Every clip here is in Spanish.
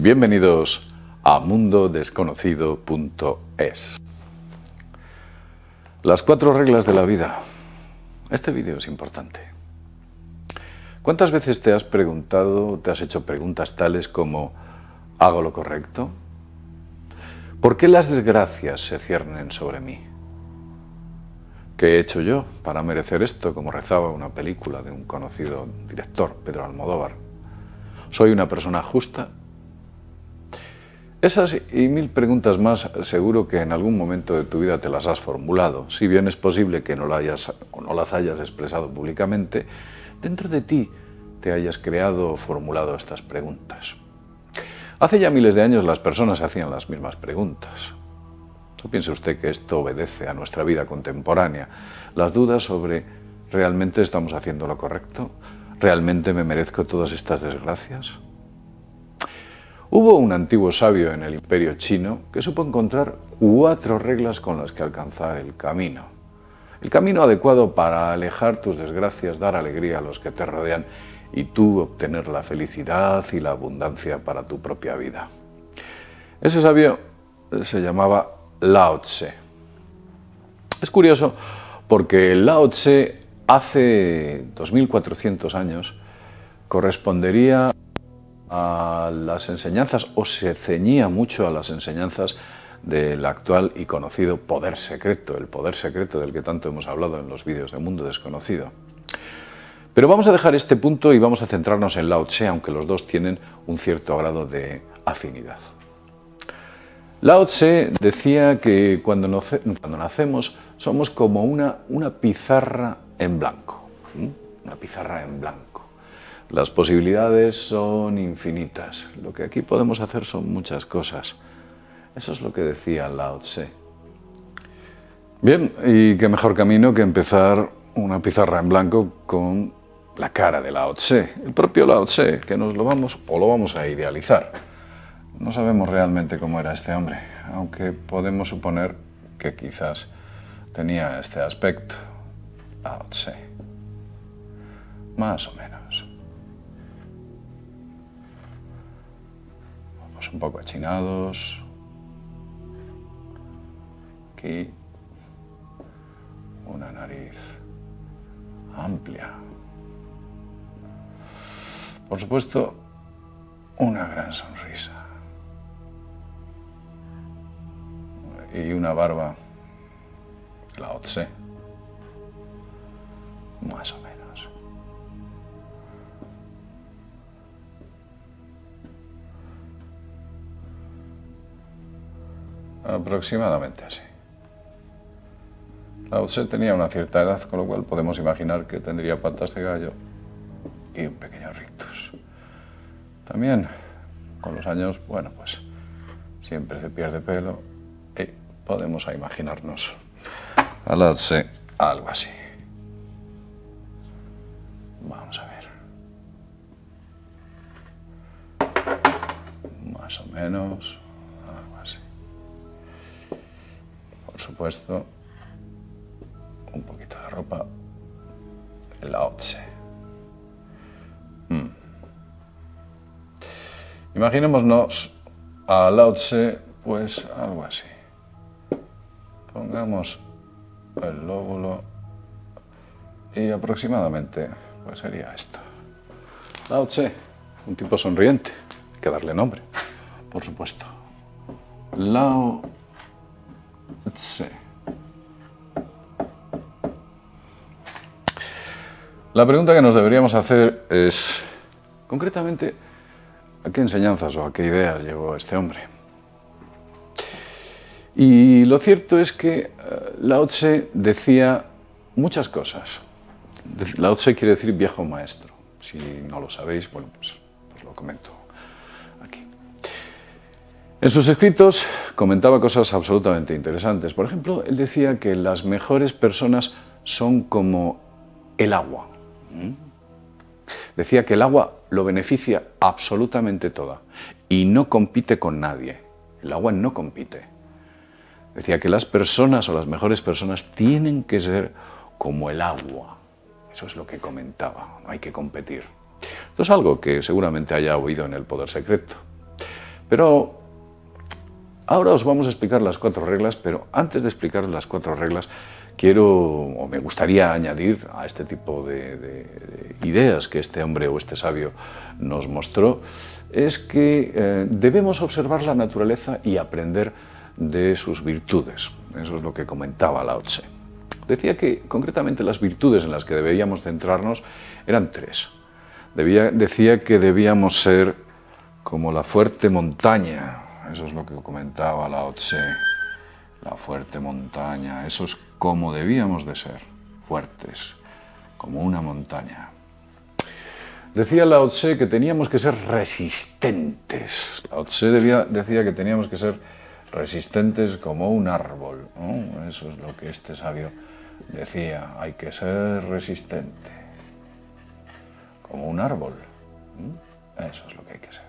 Bienvenidos a mundodesconocido.es. Las 4 reglas de la vida. Este vídeo es importante. ¿Cuántas veces te has preguntado, te has hecho preguntas tales como ¿hago lo correcto? ¿Por qué las desgracias se ciernen sobre mí? ¿Qué he hecho yo para merecer esto? Como rezaba una película de un conocido director, Pedro Almodóvar. ¿Soy una persona justa? Esas y 1000 preguntas más seguro que en algún momento de tu vida te las has formulado. Si bien es posible que no las hayas expresado públicamente, dentro de ti te hayas creado o formulado estas preguntas. Hace ya miles de años las personas hacían las mismas preguntas. ¿No piensa usted que esto obedece a nuestra vida contemporánea? Las dudas sobre ¿realmente estamos haciendo lo correcto? ¿Realmente me merezco todas estas desgracias? Hubo un antiguo sabio en el Imperio chino que supo encontrar 4 reglas con las que alcanzar el camino. El camino adecuado para alejar tus desgracias, dar alegría a los que te rodean y tú obtener la felicidad y la abundancia para tu propia vida. Ese sabio se llamaba Lao Tse. Es curioso porque Lao Tse hace 2400 años correspondería a las enseñanzas, o se ceñía mucho a las enseñanzas del actual y conocido poder secreto, el poder secreto del que tanto hemos hablado en los vídeos de Mundo Desconocido. Pero vamos a dejar este punto y vamos a centrarnos en Lao Tse, aunque los dos tienen un cierto grado de afinidad. Lao Tse decía que cuando nacemos somos como una pizarra en blanco, una pizarra en blanco. Las posibilidades son infinitas. Lo que aquí podemos hacer son muchas cosas. Eso es lo que decía Lao Tse. Bien, y qué mejor camino que empezar una pizarra en blanco con la cara de Lao Tse. El propio Lao Tse, que lo vamos a idealizar. No sabemos realmente cómo era este hombre, aunque podemos suponer que quizás tenía este aspecto. Lao Tse. Más o menos. Un poco achinados. Aquí una nariz amplia. Por supuesto, una gran sonrisa. Y una barba Lao Tse. Más o menos. Aproximadamente así. Lao Tse tenía una cierta edad, con lo cual podemos imaginar que tendría patas de gallo y un pequeño rictus. También, con los años, bueno, pues siempre se pierde pelo y podemos imaginarnos a Lao Tse algo así. Vamos a ver. Más o menos. Por supuesto, un poquito de ropa. Lao Tse. Imaginémonos a Lao Tse, pues algo así. Pongamos el lóbulo y aproximadamente, pues sería esto. Lao Tse, un tipo sonriente. Hay que darle nombre, por supuesto. Lao Tse. La pregunta que nos deberíamos hacer es, concretamente, ¿a qué enseñanzas o a qué ideas llegó este hombre? Y lo cierto es que Lao Tse decía muchas cosas. Lao Tse quiere decir viejo maestro. Si no lo sabéis, bueno, pues lo comento aquí. En sus escritos comentaba cosas absolutamente interesantes. Por ejemplo, él decía que las mejores personas son como el agua. Decía que el agua lo beneficia absolutamente toda y no compite con nadie. El agua no compite. Decía que las personas o las mejores personas tienen que ser como el agua. Eso es lo que comentaba, no hay que competir. Esto es algo que seguramente haya oído en El Poder Secreto. Pero ahora os vamos a explicar las 4 reglas, pero antes de explicaros las 4 reglas, me gustaría añadir a este tipo de ideas que este hombre o este sabio nos mostró, es que debemos observar la naturaleza y aprender de sus virtudes. Eso es lo que comentaba Lao Tse. Decía que concretamente las virtudes en las que deberíamos centrarnos eran 3. Decía que debíamos ser como la fuerte montaña. Eso es lo que comentaba Lao Tse. La fuerte montaña. Eso es como debíamos de ser. Fuertes. Como una montaña. Decía Lao Tse que teníamos que ser resistentes. Lao Tse decía que teníamos que ser resistentes como un árbol, ¿no? Eso es lo que este sabio decía. Hay que ser resistente. Como un árbol. Eso es lo que hay que ser.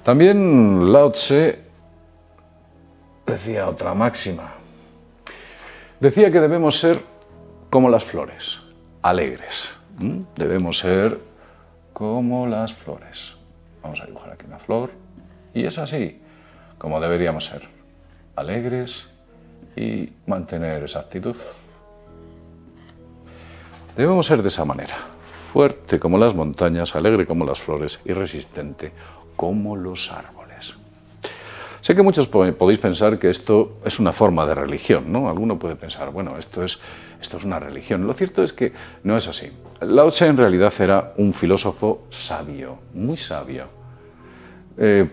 También Lao Tse decía otra máxima. Decía que debemos ser como las flores, alegres. Debemos ser como las flores. Vamos a dibujar aquí una flor. Y es así como deberíamos ser. Alegres y mantener esa actitud. Debemos ser de esa manera. Fuerte como las montañas, alegre como las flores y resistente como los árboles. Sé que muchos podéis pensar que esto es una forma de religión, ¿no? Alguno puede pensar, bueno, esto es una religión. Lo cierto es que no es así. Lao Tse en realidad era un filósofo sabio, muy sabio.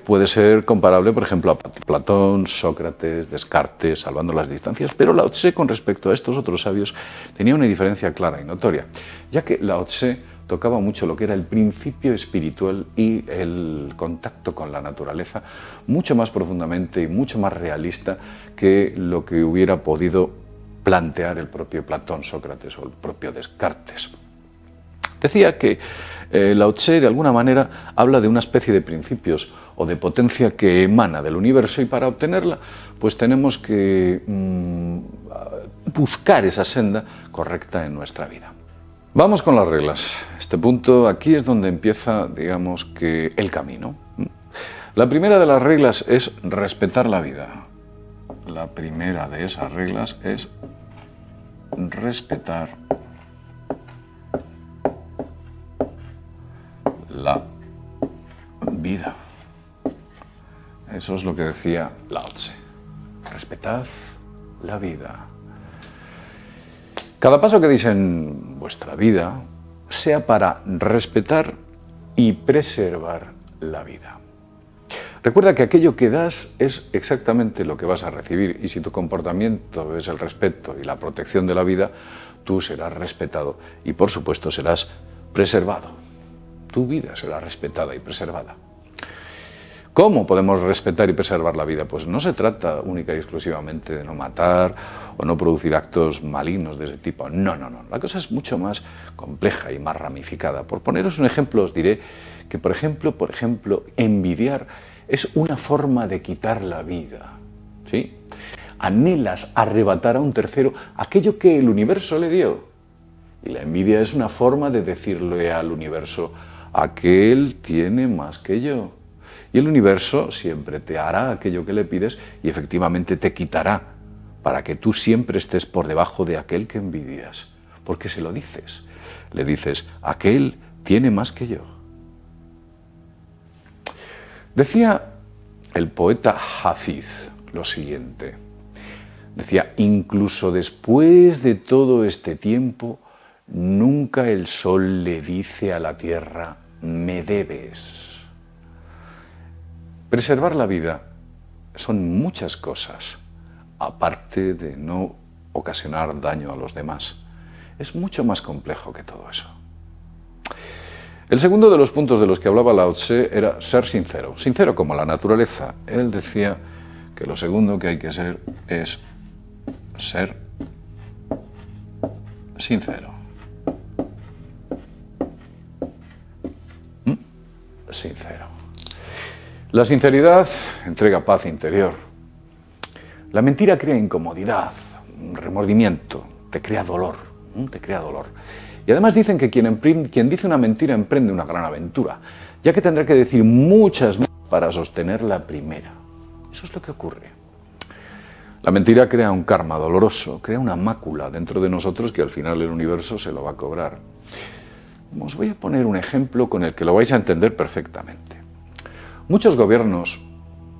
Puede ser comparable, por ejemplo, a Platón, Sócrates, Descartes, salvando las distancias, pero Lao Tse con respecto a estos otros sabios tenía una diferencia clara y notoria, ya que Lao Tse tocaba mucho lo que era el principio espiritual y el contacto con la naturaleza mucho más profundamente y mucho más realista que lo que hubiera podido plantear el propio Platón, Sócrates o el propio Descartes. Decía que Lao Tse de alguna manera habla de una especie de principios o de potencia que emana del universo y para obtenerla pues tenemos que buscar esa senda correcta en nuestra vida. Vamos con las reglas. Este punto aquí es donde empieza, digamos que el camino. La primera de las reglas es respetar la vida. La primera de esas reglas es respetar la vida. Eso es lo que decía Lao Tse. Respetad la vida. Cada paso que deis en vuestra vida sea para respetar y preservar la vida. Recuerda que aquello que das es exactamente lo que vas a recibir y si tu comportamiento es el respeto y la protección de la vida, tú serás respetado y por supuesto serás preservado. Tu vida será respetada y preservada. ¿Cómo podemos respetar y preservar la vida? Pues no se trata única y exclusivamente de no matar o no producir actos malignos de ese tipo. No. La cosa es mucho más compleja y más ramificada. Por poneros un ejemplo, os diré que, por ejemplo, envidiar es una forma de quitar la vida. ¿Sí? Anhelas arrebatar a un tercero aquello que el universo le dio. Y la envidia es una forma de decirle al universo, aquel tiene más que yo. Y el universo siempre te hará aquello que le pides y efectivamente te quitará para que tú siempre estés por debajo de aquel que envidias. Porque se lo dices. Le dices, aquel tiene más que yo. Decía el poeta Hafiz lo siguiente. Decía, incluso después de todo este tiempo, nunca el sol le dice a la tierra, me debes. Preservar la vida son muchas cosas, aparte de no ocasionar daño a los demás. Es mucho más complejo que todo eso. El segundo de los puntos de los que hablaba Lao Tse era ser sincero, sincero como la naturaleza. Él decía que lo segundo que hay que ser es ser sincero. Sincero. La sinceridad entrega paz interior. La mentira crea incomodidad, un remordimiento, te crea dolor, te crea dolor. Y además dicen que quien dice una mentira emprende una gran aventura, ya que tendrá que decir muchas para sostener la primera. Eso es lo que ocurre. La mentira crea un karma doloroso, crea una mácula dentro de nosotros que al final el universo se lo va a cobrar. Os voy a poner un ejemplo con el que lo vais a entender perfectamente. Muchos gobiernos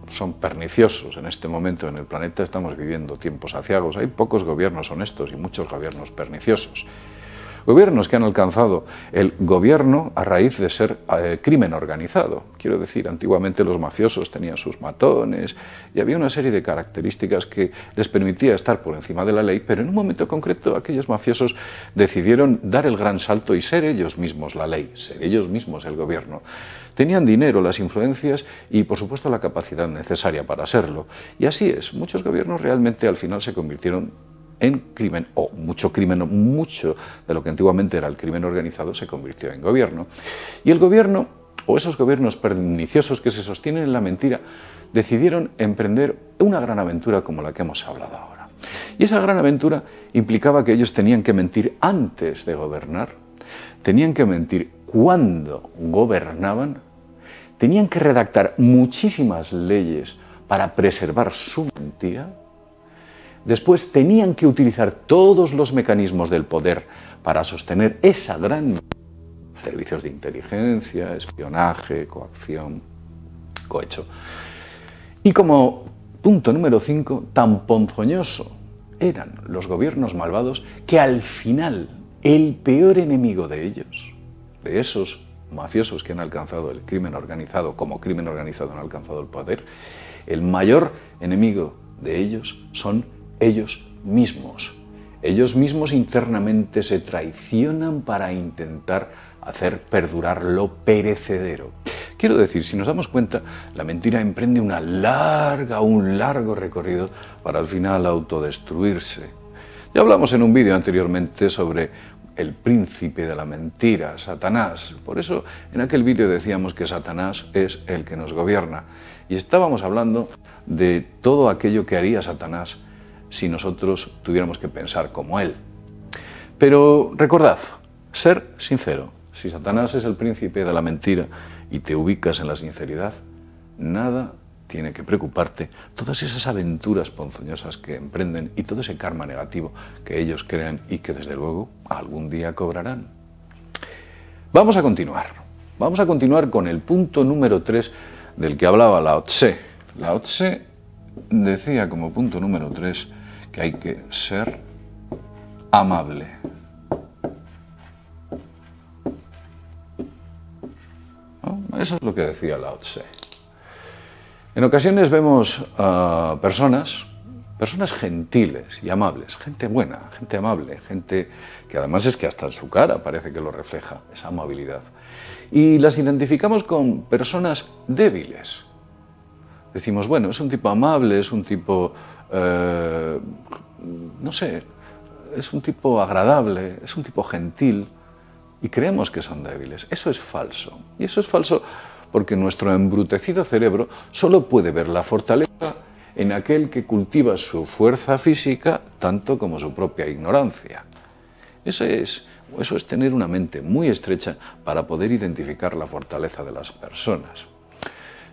son perniciosos en este momento. En el planeta estamos viviendo tiempos aciagos. Hay pocos gobiernos honestos y muchos gobiernos perniciosos. Gobiernos que han alcanzado el gobierno a raíz de ser crimen organizado. Quiero decir, antiguamente los mafiosos tenían sus matones y había una serie de características que les permitía estar por encima de la ley, pero en un momento concreto aquellos mafiosos decidieron dar el gran salto y ser ellos mismos la ley, ser ellos mismos el gobierno. Tenían dinero, las influencias y, por supuesto, la capacidad necesaria para serlo. Y así es, muchos gobiernos realmente al final se convirtieron en crimen, o mucho de lo que antiguamente era el crimen organizado se convirtió en gobierno. Y el gobierno, o esos gobiernos perniciosos que se sostienen en la mentira, decidieron emprender una gran aventura como la que hemos hablado ahora. Y esa gran aventura implicaba que ellos tenían que mentir antes de gobernar, tenían que mentir cuando gobernaban, tenían que redactar muchísimas leyes para preservar su mentira. Después tenían que utilizar todos los mecanismos del poder para sostener esa gran servicios de inteligencia, espionaje, coacción, cohecho. Y como punto número 5, tan ponzoñoso eran los gobiernos malvados que al final el peor enemigo de ellos, de esos mafiosos que han alcanzado el crimen organizado, como crimen organizado han alcanzado el poder, el mayor enemigo de ellos son ellos mismos. Ellos mismos internamente se traicionan para intentar hacer perdurar lo perecedero. Quiero decir, si nos damos cuenta, la mentira emprende un largo recorrido para al final autodestruirse. Ya hablamos en un vídeo anteriormente sobre el príncipe de la mentira, Satanás. Por eso en aquel vídeo decíamos que Satanás es el que nos gobierna. Y estábamos hablando de todo aquello que haría Satanás si nosotros tuviéramos que pensar como él. Pero recordad, ser sincero. Si Satanás es el príncipe de la mentira y te ubicas en la sinceridad, nada tiene que preocuparte. Todas esas aventuras ponzoñosas que emprenden y todo ese karma negativo que ellos crean y que desde luego algún día cobrarán. Vamos a continuar con el punto número 3 del que hablaba Lao Tse. Lao Tse decía como punto número 3 que hay que ser amable. ¿No? Eso es lo que decía Lao Tse. En ocasiones vemos a personas gentiles y amables, gente buena, gente amable, gente que además es que hasta en su cara parece que lo refleja, esa amabilidad. Y las identificamos con personas débiles. Decimos, bueno, es un tipo amable, es un tipo, no sé, es un tipo agradable, es un tipo gentil, y creemos que son débiles. Eso es falso. Y eso es falso porque nuestro embrutecido cerebro solo puede ver la fortaleza en aquel que cultiva su fuerza física tanto como su propia ignorancia. Eso es tener una mente muy estrecha para poder identificar la fortaleza de las personas.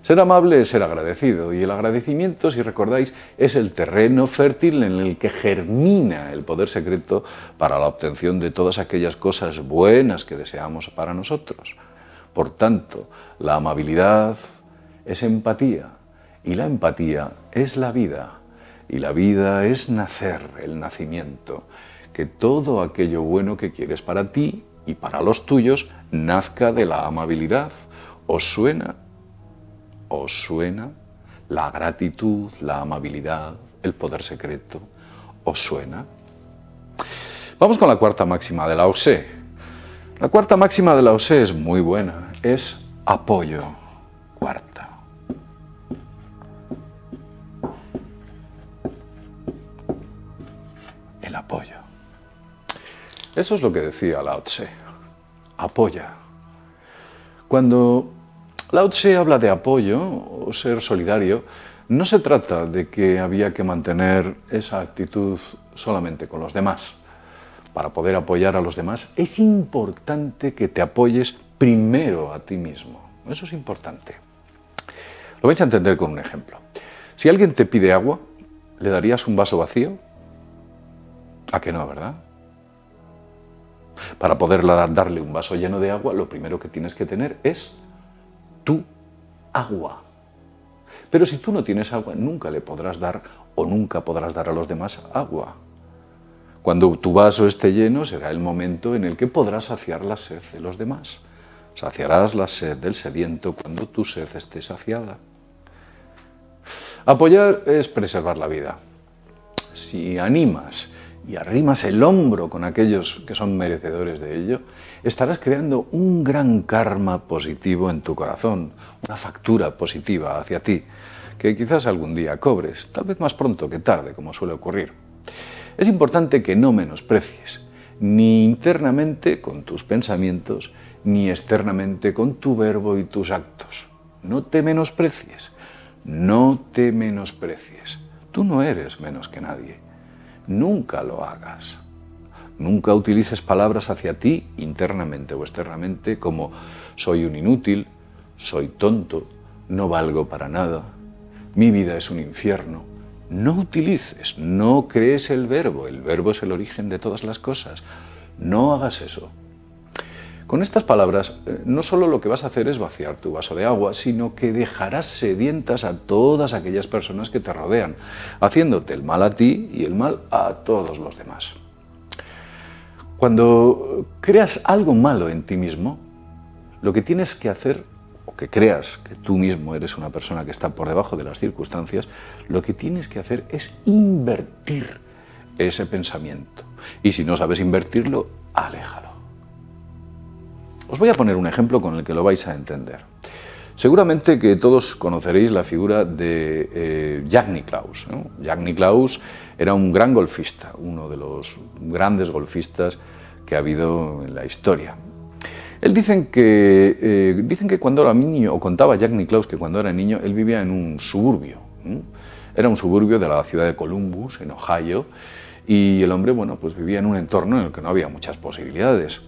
Ser amable es ser agradecido, y el agradecimiento, si recordáis, es el terreno fértil en el que germina el poder secreto para la obtención de todas aquellas cosas buenas que deseamos para nosotros. Por tanto, la amabilidad es empatía, y la empatía es la vida, y la vida es nacer, el nacimiento. Que todo aquello bueno que quieres para ti y para los tuyos nazca de la amabilidad. ¿Os suena la gratitud, la amabilidad, el poder secreto? ¿Os suena? Vamos con la cuarta máxima de Lao Tse. La cuarta máxima de Lao Tse es muy buena, es apoyo. Cuarta. El apoyo. Eso es lo que decía Lao Tse. Apoya. Cuando Lao Tse habla de apoyo o ser solidario, no se trata de que había que mantener esa actitud solamente con los demás. Para poder apoyar a los demás es importante que te apoyes primero a ti mismo. Eso es importante. Lo vais a entender con un ejemplo. Si alguien te pide agua, ¿le darías un vaso vacío? ¿A que no, verdad? Para poder darle un vaso lleno de agua, lo primero que tienes que tener es tu agua. Pero si tú no tienes agua, nunca le podrás dar o nunca podrás dar a los demás agua. Cuando tu vaso esté lleno, será el momento en el que podrás saciar la sed de los demás. Saciarás la sed del sediento cuando tu sed esté saciada. Apoyar es preservar la vida. Si animas y arrimas el hombro con aquellos que son merecedores de ello, estarás creando un gran karma positivo en tu corazón, una factura positiva hacia ti, que quizás algún día cobres, tal vez más pronto que tarde, como suele ocurrir. Es importante que no menosprecies, ni internamente con tus pensamientos, ni externamente con tu verbo y tus actos. No te menosprecies, no te menosprecies. Tú no eres menos que nadie. Nunca lo hagas. Nunca utilices palabras hacia ti, internamente o externamente, como soy un inútil, soy tonto, no valgo para nada, mi vida es un infierno. No utilices, no crees el verbo es el origen de todas las cosas. No hagas eso. Con estas palabras, no solo lo que vas a hacer es vaciar tu vaso de agua, sino que dejarás sedientas a todas aquellas personas que te rodean, haciéndote el mal a ti y el mal a todos los demás. Cuando creas algo malo en ti mismo, lo que tienes que hacer, o que creas que tú mismo eres una persona que está por debajo de las circunstancias, lo que tienes que hacer es invertir ese pensamiento. Y si no sabes invertirlo, aléjalo. Os voy a poner un ejemplo con el que lo vais a entender. Seguramente que todos conoceréis la figura de Jack Nicklaus, ¿no? Jack Nicklaus era un gran golfista, uno de los grandes golfistas que ha habido en la historia. Dicen que cuando era niño, o contaba Jack Nicklaus que cuando era niño, él vivía en un suburbio. Era un suburbio de la ciudad de Columbus, en Ohio, y el hombre, bueno, pues vivía en un entorno en el que no había muchas posibilidades.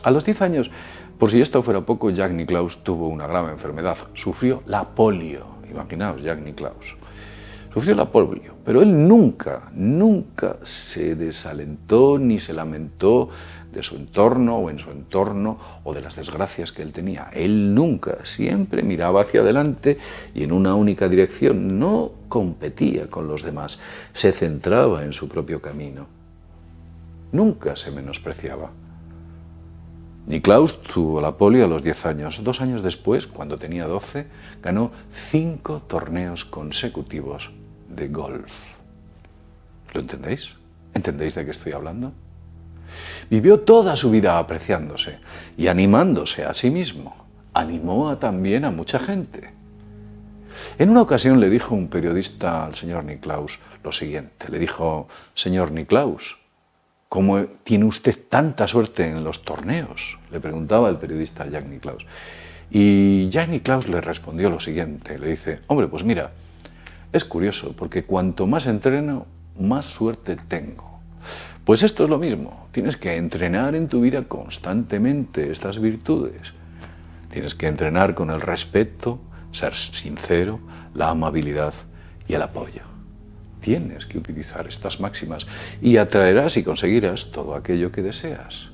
A los 10 años, por si esto fuera poco, Jack Nicklaus tuvo una grave enfermedad. Sufrió la polio. Imaginaos, Jack Nicklaus. Sufrió la polio, pero él nunca se desalentó ni se lamentó de su entorno o en su entorno o de las desgracias que él tenía. Él nunca, siempre miraba hacia adelante y en una única dirección. No competía con los demás, se centraba en su propio camino. Nunca se menospreciaba. Nicklaus tuvo la polio a los 10 años. 2 años después, cuando tenía 12, ganó 5 torneos consecutivos de golf. ¿Lo entendéis? ¿Entendéis de qué estoy hablando? Vivió toda su vida apreciándose y animándose a sí mismo. Animó también a mucha gente. En una ocasión le dijo un periodista al señor Nicklaus lo siguiente. Le dijo: señor Nicklaus, ¿cómo tiene usted tanta suerte en los torneos?, le preguntaba el periodista a Jack Nicklaus. Y Jack Nicklaus le respondió lo siguiente, le dice: hombre, pues mira, es curioso, porque cuanto más entreno, más suerte tengo. Pues esto es lo mismo, tienes que entrenar en tu vida constantemente estas virtudes. Tienes que entrenar con el respeto, ser sincero, la amabilidad y el apoyo. Tienes que utilizar estas máximas y atraerás y conseguirás todo aquello que deseas.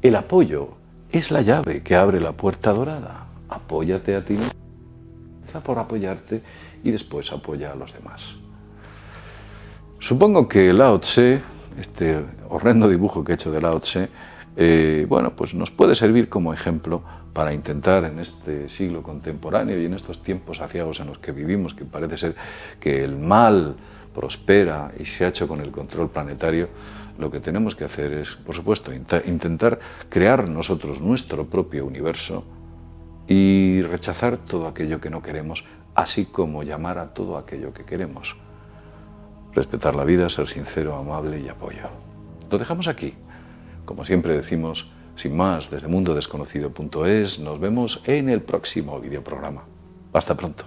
El apoyo es la llave que abre la puerta dorada. Apóyate a ti mismo. Empieza por apoyarte y después apoya a los demás. Supongo que Lao Tse, este horrendo dibujo que he hecho de Lao Tse, bueno, pues nos puede servir como ejemplo para intentar en este siglo contemporáneo y en estos tiempos aciagos en los que vivimos, que parece ser que el mal prospera y se ha hecho con el control planetario, lo que tenemos que hacer es, por supuesto, intentar crear nosotros nuestro propio universo y rechazar todo aquello que no queremos, así como llamar a todo aquello que queremos. Respetar la vida, ser sincero, amable y apoyo. Lo dejamos aquí. Como siempre decimos, sin más, desde mundodesconocido.es, nos vemos en el próximo videoprograma. Hasta pronto.